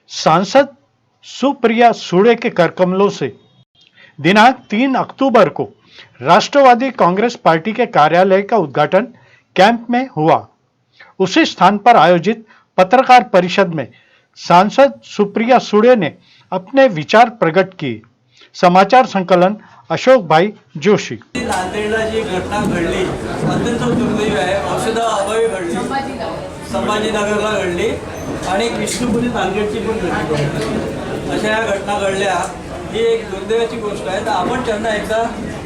सांसद सुप्रिया सुळे के करकमलों से दिनांक 3 अक्टूबर को राष्ट्रवादी कांग्रेस पार्टी के कार्यालय का उद्घाटन कैंप में हुआ। उसी स्थान पर आयोजित पत्रकार परिषद में सांसद सुप्रिया सुळे ने अपने विचार प्रकट किए। समाचार संकलन अशोक भाई जोशी। नांदेडला जी घटना घडली अत्यंत दुर्दैवी आहे। औषधाअभावी घडली, संभाजीनगरला घडली आणि विष्णुपुरी नांदेडची पण घडली। अशा या घटना घडल्या, ही एक दुर्दैवाची गोष्ट आहे। तर आपण त्यांना एकदा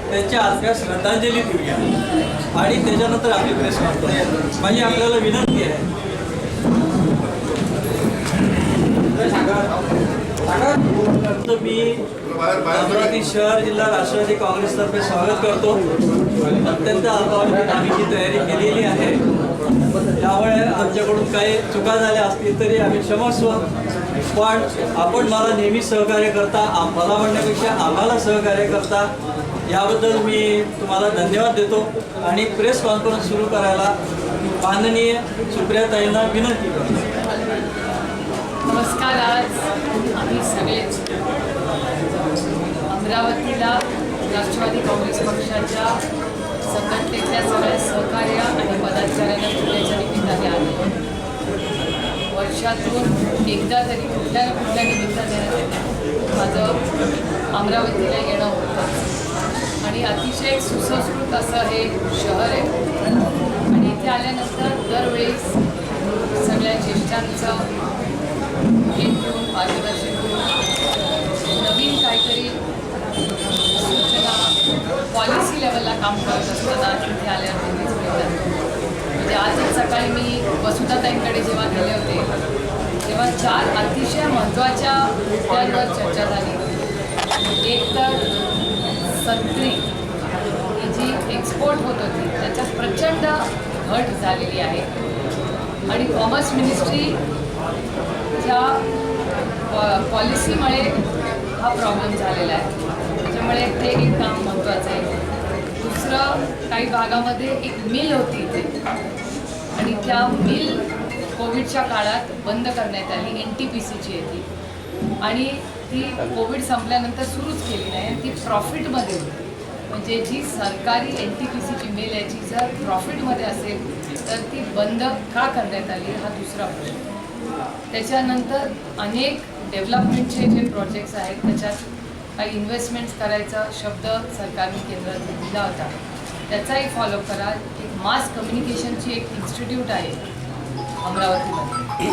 त्यांच्या आत्म्या श्रद्धांजली देऊया आणि त्याच्यानंतर आपली प्रेस कॉन्फरन्स। माझी आपल्याला विनंती आहे, मी अमरावती शहर जिल्हा राष्ट्रवादी काँग्रेसतर्फे स्वागत करतो। अत्यंत अल्पावधीत आम्ही ही तयारी केलेली आहे, त्यामुळे आमच्याकडून काही चुका झाल्या असतील तरी आम्ही क्षमस्व, पण आपण मला नेहमी सहकार्य करता, मला म्हणण्यापेक्षा आम्हाला सहकार्य करता, याबद्दल मी तुम्हाला धन्यवाद देतो आणि प्रेस कॉन्फरन्स सुरू करायला माननीय सुप्रियाताईंना विनंती करतो। नमस्कार। आज आम्ही सगळेच अमरावतीला राष्ट्रवादी काँग्रेस पक्षाच्या संघटनेतल्या सगळ्या सहकार्य आणि पदाधिकाऱ्यांना भेटण्याच्या निमित्ताने आलो। वर्षातून एकदा तरी कुठल्या ना कुठल्या निमित्ताने माझं अमरावतीला येणं होतं आणि अतिशय सुसंस्कृत असं हे शहर आहे आणि इथे आल्यानंतर दरवेळेस सगळ्या ज्येष्ठांचं घेऊन मार्गदर्शन करून नवीन काहीतरी सूचना पॉलिसी लेवलला काम करत असताना तिथे आल्यावर नेहमीच मिळतात। म्हणजे आजच सकाळी मी वसुधाताईंकडे जेव्हा गेले होते तेव्हा 4 अतिशय महत्त्वाच्या मुद्द्यांवर चर्चा झाली। एक तर संत्री ही जी एक्सपोर्ट होत होती त्याच्यात प्रचंड घट झालेली आहे आणि कॉमर्स मिनिस्ट्रीच्या पॉलिसीमुळे हा प्रॉब्लेम झालेला आहे, त्याच्यामुळे ते एक काम महत्त्वाचं आहे। दुसरं, काही भागामध्ये एक मिल होती इथे आणि त्या मिल कोविडच्या काळात बंद करण्यात आली, NTPCची आहे ती, आणि ती कोविड संपल्यानंतर सुरूच केली नाही आणि ती प्रॉफिटमध्ये होती। म्हणजे जी सरकारी NTPCची मिल याची जर प्रॉफिटमध्ये असेल तर ती बंद का करण्यात आली हा दुसरा प्रश्न। त्याच्यानंतर अनेक डेव्हलपमेंटचे जे प्रोजेक्ट्स आहेत त्याच्यात काही इन्व्हेस्टमेंट्स करायचा शब्द सरकारने केंद्रात दिला होता, त्याचाही फॉलोअप करा। एक मास कम्युनिकेशनची एक इन्स्टिट्यूट आहे अमरावतीमध्ये,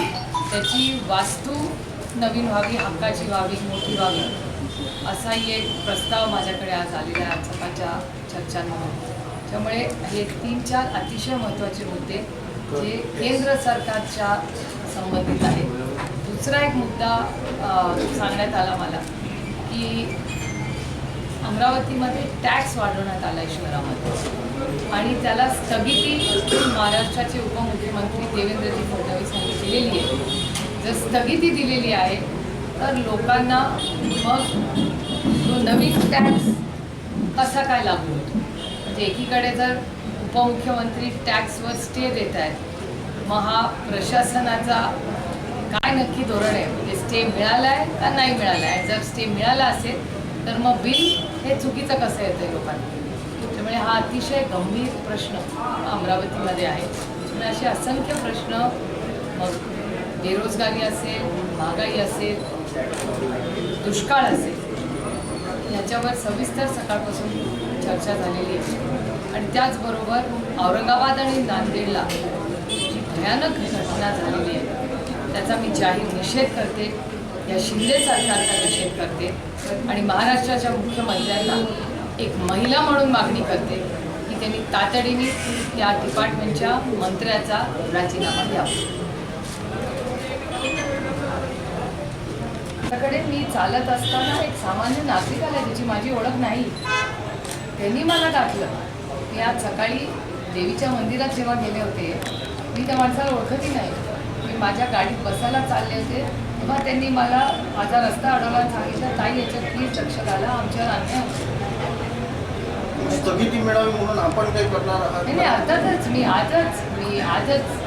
त्याची वास्तू नवीन व्हावी, हक्काची व्हावी, मोठी व्हावी, असाही एक प्रस्ताव माझ्याकडे आज आलेला आहे सकाळच्या चर्चांमध्ये। त्यामुळे हे 3-4 अतिशय महत्त्वाचे मुद्दे जे केंद्र सरकारच्या संबंधित आहे। दुसरा एक मुद्दा सांगण्यात आला मला की अमरावतीमध्ये टॅक्स वाढवण्यात आला आहे शहरामध्ये आणि त्याला स्थगिती महाराष्ट्राचे उपमुख्यमंत्री देवेंद्रजी फडणवीस यांनी दिलेली आहे। जर स्थगिती दिलेली आहे तर लोकांना मग तो नवीन टॅक्स कसा काय लागू होतो? म्हणजे एकीकडे जर उपमुख्यमंत्री टॅक्सवर स्टे देत आहेत, मग हा प्रशासनाचा काय नक्की धोरण आहे? म्हणजे स्टे मिळाला आहे का नाही मिळाला आहे? जर स्टे मिळाला असेल तर मग बिल हे चुकीचं कसं येतं आहे लोकांना? त्यामुळे हा अतिशय गंभीर प्रश्न अमरावतीमध्ये आहे आणि असे असंख्य प्रश्न, मग बेरोजगारी असेल, महागाई असेल, दुष्काळ असेल, याच्यावर सविस्तर सकाळपासून चर्चा झालेली आहे। आणि त्याचबरोबर औरंगाबाद आणि नांदेडला जी भयानक घटना झालेली आहे त्याचा मी जाहीर निषेध करते, या शिंदे सरकारचा निषेध करते आणि महाराष्ट्राच्या मुख्यमंत्र्यांना एक महिला म्हणून मागणी करते की त्यांनी तातडीने या डिपार्टमेंटच्या मंत्र्याचा राजीनामा द्यावा। त्याकडे मी चालत असताना एक सामान्य नागरिक आला, ज्याची माझी ओळख नाही, त्यांनी मला टाकलं। मी आज सकाळी देवीच्या मंदिरात जेव्हा गेले होते मी त्या माणसाला ओळखतही नाही, मी माझ्या गाडीत बसायला चालले होते तेव्हा त्यांनी मला माझा रस्ता अडवला आणि सांगितलं, ताई याच्यात प्लीज लक्ष घाला, आमच्यावर अन्याय होतो। स्थगिती मिळावी म्हणून आपण काही करणार आहात? नाही, अर्थातच मी आजच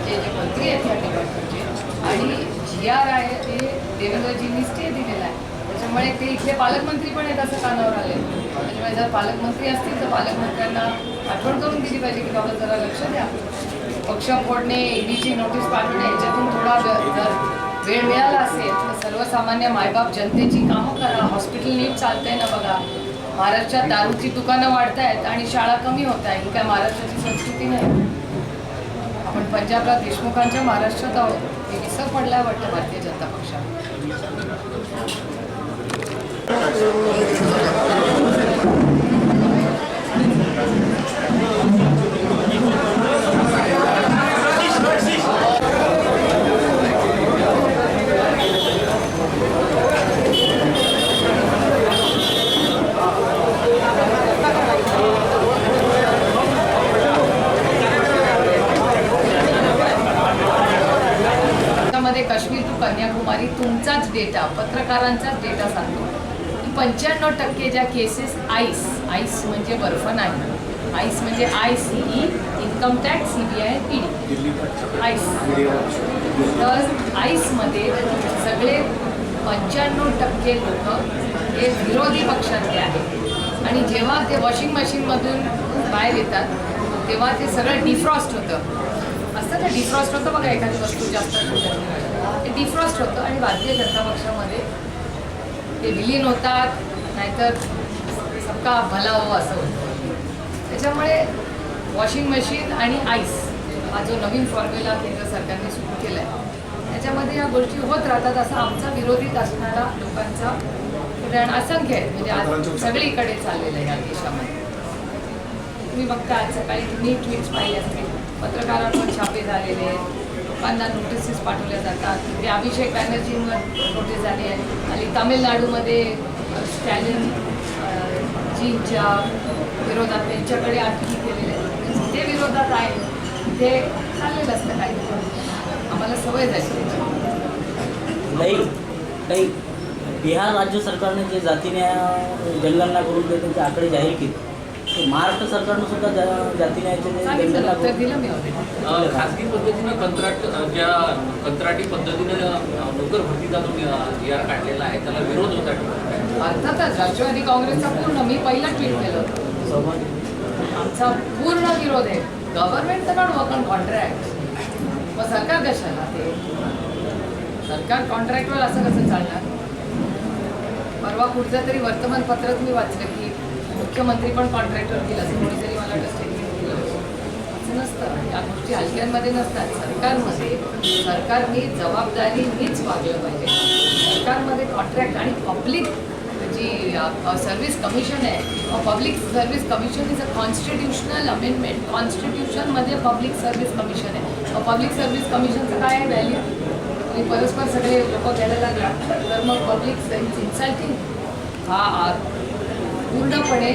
जे मंत्री आहेत या डिपार्टमेंटचे आणि GR आहे ते देवेंद्रजींनी स्टे दिलेला आहे. त्याच्यामुळे ते इथले पालकमंत्री पण आहेत असं कानावर आले. त्याच्यामुळे जर पालकमंत्री असतील तर पालकमंत्र्यांना आठवण करून दिली पाहिजे की बाबा जरा लक्ष द्या. पक्ष फोडणे, ईडीची नोटीस पाठवणे याच्यातून थोडा जर वेळ मिळाला असेल तर सर्वसामान्य मायबाप जनतेची कामं करा. हॉस्पिटल नीट चालतंय ना बघा. महाराष्ट्रात दारूची दुकानं वाढत आहेत आणि शाळा कमी होत आहे. ही काय महाराष्ट्राची संस्कृती नाही. आपण पंजाबराव देशमुखांच्या महाराष्ट्रात आहोत हे विसर पडलाय वाटतं भारतीय जनता पक्षाला. मध्ये काश्मीर टू कन्याकुमारी तुमचाच डेटा, पत्रकारांचाच डेटा सांगतो की 95% ज्या केसेस आईस म्हणजे बर्फ नाही, आईस म्हणजे ICE, income tax, CBI, ED, ice. तर आईसमध्ये सगळे 95% लोक हे विरोधी पक्षातले आहेत. आणि जेव्हा ते वॉशिंग मशीनमधून बाहेर येतात तेव्हा ते सगळं डिफ्रॉस्ट होतं. असतं ना डिफ्रॉस्ट होतं बघा, एखादी वस्तू जास्त ते डिफ्रॉस्ट होतं आणि भारतीय जनता पक्षामध्ये ते विलीन होतात, नाहीतर सबका भला हो असं होतं. त्याच्यामुळे वॉशिंग मशीन आणि आईस हा जो नवीन फॉर्म्युला केंद्र सरकारने सुरू केला आहे त्याच्यामध्ये या गोष्टी होत राहतात. असा आमचा विरोधीत असणारा लोकांचा उदाहरण असंख्य आहे. म्हणजे आज सगळीकडे चाललेलं आहे या देशामध्ये. तुम्ही बघता आज सकाळी तुम्ही ट्विट्स पाहिले असतील, पत्रकारांवर छापे झालेले आहेत, लोकांना नोटिसेस पाठवल्या जातात. ते अभिषेक बॅनर्जींवर नोटीस झाली आहे आणि तामिळनाडूमध्ये स्टॅलिन जींच्या विरोधात त्यांच्याकडे आठवणी केलेल्या आहेत. जे विरोधात आहे ते चाललेलं असतं काही. आम्हाला सवय झाली. काही बिहार राज्य सरकारने जे जाती न्याय जनगणना करून ते त्यांचे आकडे जाहीर केले, महाराष्ट्र सरकारनं सुद्धा जाती न्यायाचे सांगितलं उत्तर दिलं मी. खासगी पद्धतीनं कंत्राटी पद्धतीनं नोकर भरतीचा जो ER काढलेला आहे त्याला विरोध होता. अर्थातच राष्ट्रवादी काँग्रेसचा पूर्ण, मी पहिला ट्विट केलं होतं, आमचा पूर्ण विरोध आहे. गव्हर्नमेंट तर नॉट वर्क ऑन कॉन्ट्रॅक्ट. मग सरकार कशाला? ते सरकार कॉन्ट्रॅक्टवर असं कसं चालणार? परवा कुठचं तरी वर्तमानपत्रात मी वाचलं की मुख्यमंत्री पण कॉन्ट्रॅक्टवर गेला असं कोणीतरी मला स्टेटमेंट दिलं. असं नसतं. या गोष्टी हलक्यांमध्ये नसतात. सरकारने जबाबदारीनेच वागलं पाहिजे. सरकारमध्ये कॉन्ट्रॅक्ट आणि पब्लिक जी सर्व्हिस कमिशन आहे, public service commission is a constitutional amendment. कॉन्स्टिट्यूशनमध्ये पब्लिक सर्व्हिस कमिशन आहे. पब्लिक सर्व्हिस कमिशनचं काय आहे व्हॅल्यू? आणि परस्पर सगळे लोक घ्यायला लागला तर मग पब्लिक सर्व्हिस इन्सल्टिंग हा पूर्णपणे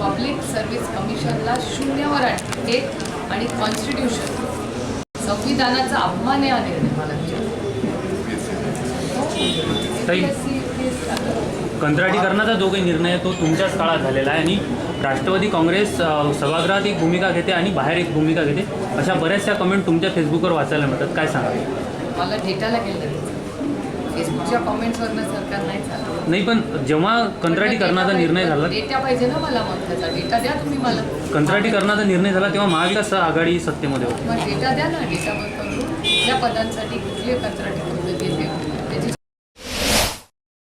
पब्लिक सर्व्हिस कमिशनला शून्यावर आणते आणि कॉन्स्टिट्यूशन संविधानाचा अपमान आहे हा निर्णय मला कंत्राटीकरणाचा जो काही निर्णय आहे तो तुमच्याच काळात झालेला आहे आणि राष्ट्रवादी काँग्रेस सभागृहात एक भूमिका घेते आणि बाहेर एक भूमिका घेते, अशा बऱ्याचशा कमेंट तुमच्या फेसबुकवर वाचायला मिळतात. काय सांगा? मला डेटाला गेलं फेसबुकच्या कॉमेंट्सवरनं सरकार नाही चाललं. नाही, पण जेव्हा कंत्राटीकरणाचा निर्णय झाला, डेटा पाहिजे ना मला. मग त्याचा डेटा द्या तुम्ही मला. कंत्राटीकरणाचा निर्णय झाला तेव्हा महाविकास आघाडी सत्तेमध्ये होती. मग डेटा द्या ना. डेटावर करून त्या पदांसाठी कुठली कंत्राटी